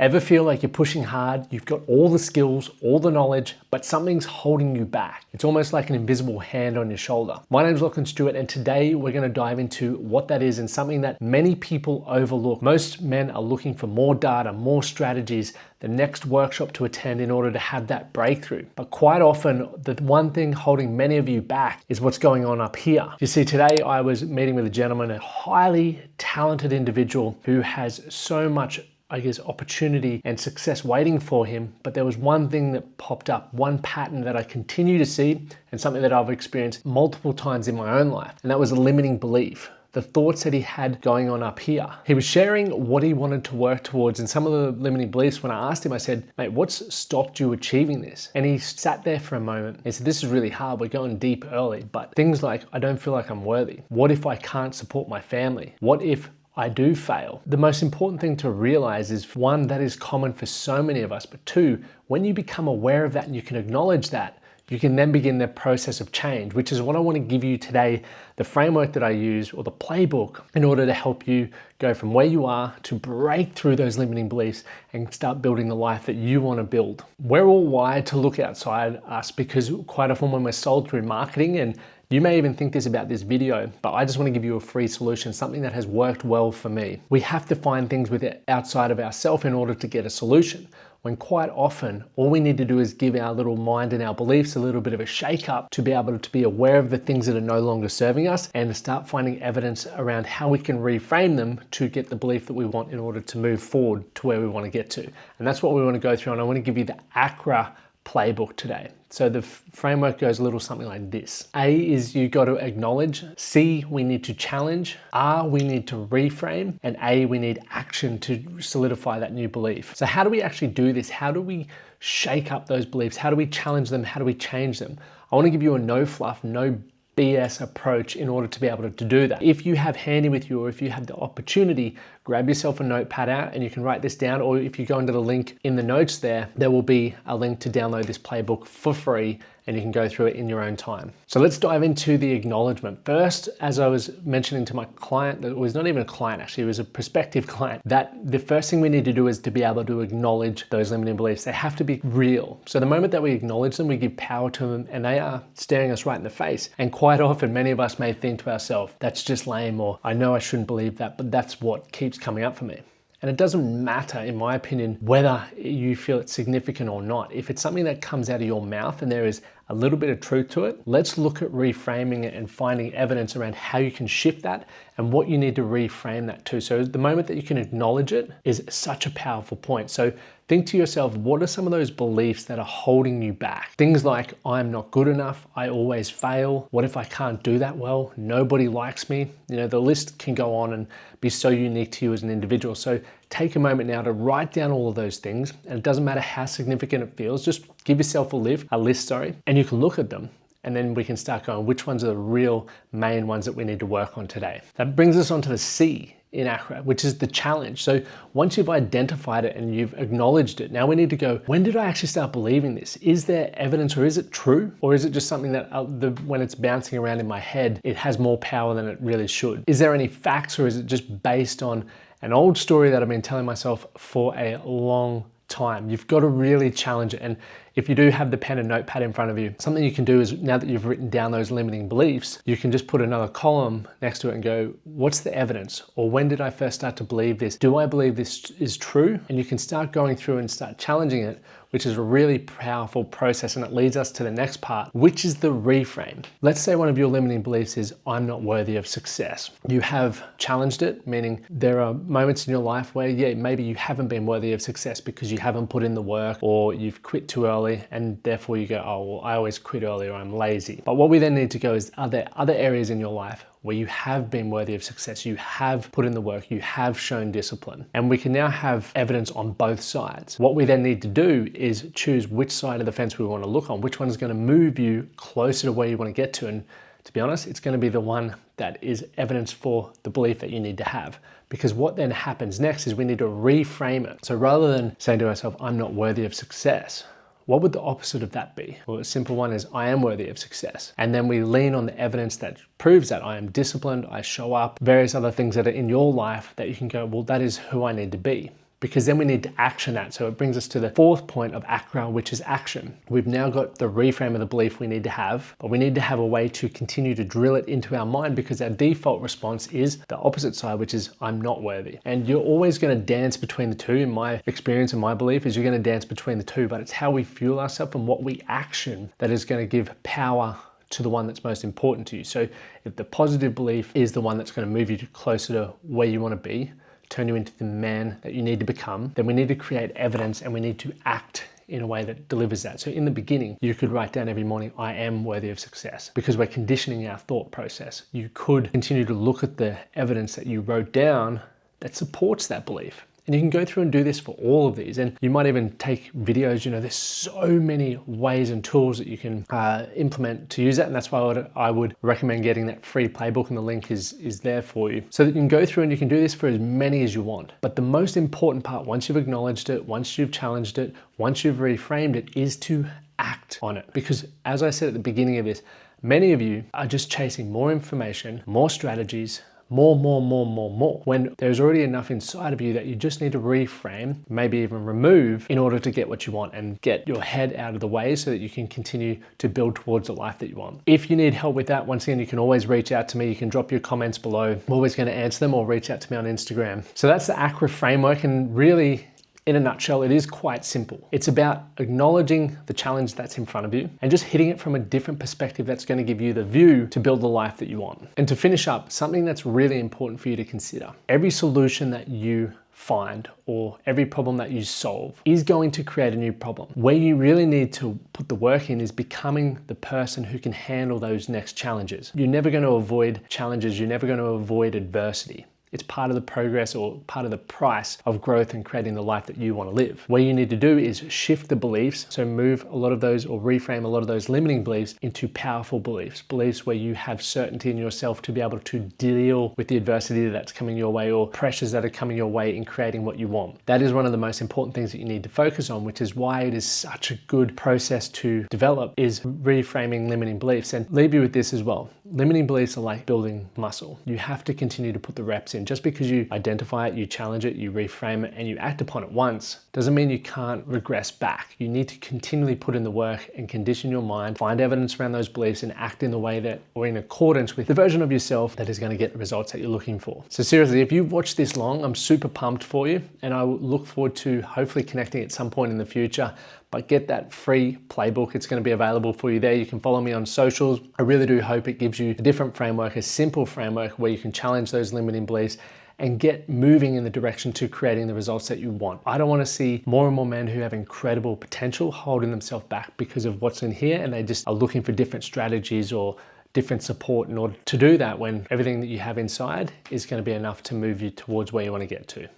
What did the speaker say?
Ever feel like you're pushing hard, you've got all the skills, all the knowledge, but something's holding you back? It's almost like an invisible hand on your shoulder. My name is Lachlan Stuart, and today we're going to dive into what that is and something that many people overlook. Most men are looking for more data, more strategies, the next workshop to attend in order to have that breakthrough. But quite often, the one thing holding many of you back is what's going on up here. You see, today I was meeting with a gentleman, a highly talented individual who has so much opportunity and success waiting for him. But there was one thing that popped up, one pattern that I continue to see and something that I've experienced multiple times in my own life. And that was a limiting belief. The thoughts that he had going on up here. He was sharing what he wanted to work towards and some of the limiting beliefs. When I asked him, I said, mate, what's stopped you achieving this? And he sat there for a moment. He said, this is really hard. We're going deep early. But things like, I don't feel like I'm worthy. What if I can't support my family? What if I do fail? The most important thing to realize is, one, that is common for so many of us, but two, when you become aware of that and you can acknowledge that, you can then begin the process of change, which is what I want to give you today, the framework that I use or the playbook in order to help you go from where you are to break through those limiting beliefs and start building the life that you want to build. We're all wired to look outside us because quite often when we're sold through marketing, and you may even think this about this video, but I just want to give you a free solution, something that has worked well for me. We have to find things outside of ourselves in order to get a solution, when quite often all we need to do is give our little mind and our beliefs a little bit of a shake up to be able to be aware of the things that are no longer serving us and start finding evidence around how we can reframe them to get the belief that we want in order to move forward to where we want to get to. And that's what we want to go through, and I want to give you the ACRA playbook today. So the framework goes a little something like this. A is you got to acknowledge. C, we need to challenge. R, we need to reframe. And A, we need action to solidify that new belief. So how do we actually do this? How do we shake up those beliefs? How do we challenge them? How do we change them? I want to give you a no fluff, no BS approach in order to be able to do that. If you have handy with you, or if you have the opportunity, grab yourself a notepad out and you can write this down, or if you go into the link in the notes there will be a link to download this playbook for free and you can go through it in your own time. So let's dive into the acknowledgement. First, as I was mentioning to my client, that was not even a client actually, it was a prospective client, that the first thing we need to do is to be able to acknowledge those limiting beliefs. They have to be real. So the moment that we acknowledge them, we give power to them, and they are staring us right in the face. And quite often, many of us may think to ourselves, that's just lame, or I know I shouldn't believe that, but that's what keeps coming up for me. And it doesn't matter, in my opinion, whether you feel it's significant or not. If it's something that comes out of your mouth and there is a little bit of truth to it, let's look at reframing it and finding evidence around how you can shift that and what you need to reframe that to. So the moment that you can acknowledge it is such a powerful point. So think to yourself, what are some of those beliefs that are holding you back? Things like, I'm not good enough, I always fail, what if I can't do that well, nobody likes me? You know, the list can go on and be so unique to you as an individual. So take a moment now to write down all of those things, and it doesn't matter how significant it feels, just give yourself a list, and you can look at them. And then we can start going, which ones are the real main ones that we need to work on today? That brings us on to the C in ACRA, which is the challenge. So once you've identified it and you've acknowledged it, now we need to go, when did I actually start believing this? Is there evidence, or is it true? Or is it just something that when it's bouncing around in my head, it has more power than it really should? Is there any facts, or is it just based on an old story that I've been telling myself for a long time? You've got to really challenge it. And if you do have the pen and notepad in front of you, something you can do is, now that you've written down those limiting beliefs, you can just put another column next to it and go, what's the evidence? Or when did I first start to believe this? Do I believe this is true? And you can start going through and start challenging it, which is a really powerful process. And it leads us to the next part, which is the reframe. Let's say one of your limiting beliefs is, I'm not worthy of success. You have challenged it, meaning there are moments in your life where, yeah, maybe you haven't been worthy of success because you haven't put in the work, or you've quit too early, and therefore you go, oh, well, I always quit early, or I'm lazy. But what we then need to go is, are there other areas in your life where you have been worthy of success, you have put in the work, you have shown discipline? And we can now have evidence on both sides. What we then need to do is choose which side of the fence we want to look on, which one is going to move you closer to where you want to get to. And to be honest, it's going to be the one that is evidence for the belief that you need to have. Because what then happens next is we need to reframe it. So rather than saying to ourselves, I'm not worthy of success, what would the opposite of that be? Well, a simple one is, I am worthy of success. And then we lean on the evidence that proves that I am disciplined, I show up, various other things that are in your life that you can go, well, that is who I need to be. because then we need to action that. So it brings us to the fourth point of ACRA, which is action. We've now got the reframe of the belief we need to have, but we need to have a way to continue to drill it into our mind, because our default response is the opposite side, which is I'm not worthy. And you're always going to dance between the two. In my experience and my belief is you're going to dance between the two, but it's how we fuel ourselves and what we action that is going to give power to the one that's most important to you. So if the positive belief is the one that's going to move you closer to where you want to be, turn you into the man that you need to become, then we need to create evidence and we need to act in a way that delivers that. So in the beginning, you could write down every morning, I am worthy of success, because we're conditioning our thought process. You could continue to look at the evidence that you wrote down that supports that belief. And you can go through and do this for all of these. And you might even take videos, there's so many ways and tools that you can implement to use that. And that's why I would recommend getting that free playbook, and the link is there for you. So that you can go through and you can do this for as many as you want. But the most important part, once you've acknowledged it, once you've challenged it, once you've reframed it, is to act on it. Because as I said at the beginning of this, many of you are just chasing more information, more strategies, more, when there's already enough inside of you that you just need to reframe, maybe even remove, in order to get what you want and get your head out of the way so that you can continue to build towards the life that you want. If you need help with that, once again, you can always reach out to me. You can drop your comments below. I'm always going to answer them, or reach out to me on Instagram. So that's the ACRA framework, and really, in a nutshell, it is quite simple. It's about acknowledging the challenge that's in front of you and just hitting it from a different perspective that's going to give you the view to build the life that you want. And to finish up, something that's really important for you to consider: every solution that you find or every problem that you solve is going to create a new problem. Where you really need to put the work in is becoming the person who can handle those next challenges. You're never going to avoid challenges. You're never going to avoid adversity. It's part of the progress, or part of the price of growth and creating the life that you want to live. What you need to do is shift the beliefs. So move a lot of those, or reframe a lot of those limiting beliefs into powerful beliefs. Beliefs where you have certainty in yourself to be able to deal with the adversity that's coming your way, or pressures that are coming your way in creating what you want. That is one of the most important things that you need to focus on, which is why it is such a good process to develop, is reframing limiting beliefs. And leave you with this as well. Limiting beliefs are like building muscle. You have to continue to put the reps in. Just because you identify it, you challenge it, you reframe it, and you act upon it once, doesn't mean you can't regress back. You need to continually put in the work and condition your mind, find evidence around those beliefs, and act in the way that, or in accordance with the version of yourself that is going to get the results that you're looking for. So seriously, if you've watched this long, I'm super pumped for you, and I look forward to hopefully connecting at some point in the future. But get that free playbook. It's going to be available for you there. You can follow me on socials. I really do hope it gives you a different framework, a simple framework where you can challenge those limiting beliefs and get moving in the direction to creating the results that you want. I don't want to see more and more men who have incredible potential holding themselves back because of what's in here, and they just are looking for different strategies or different support in order to do that, when everything that you have inside is going to be enough to move you towards where you want to get to.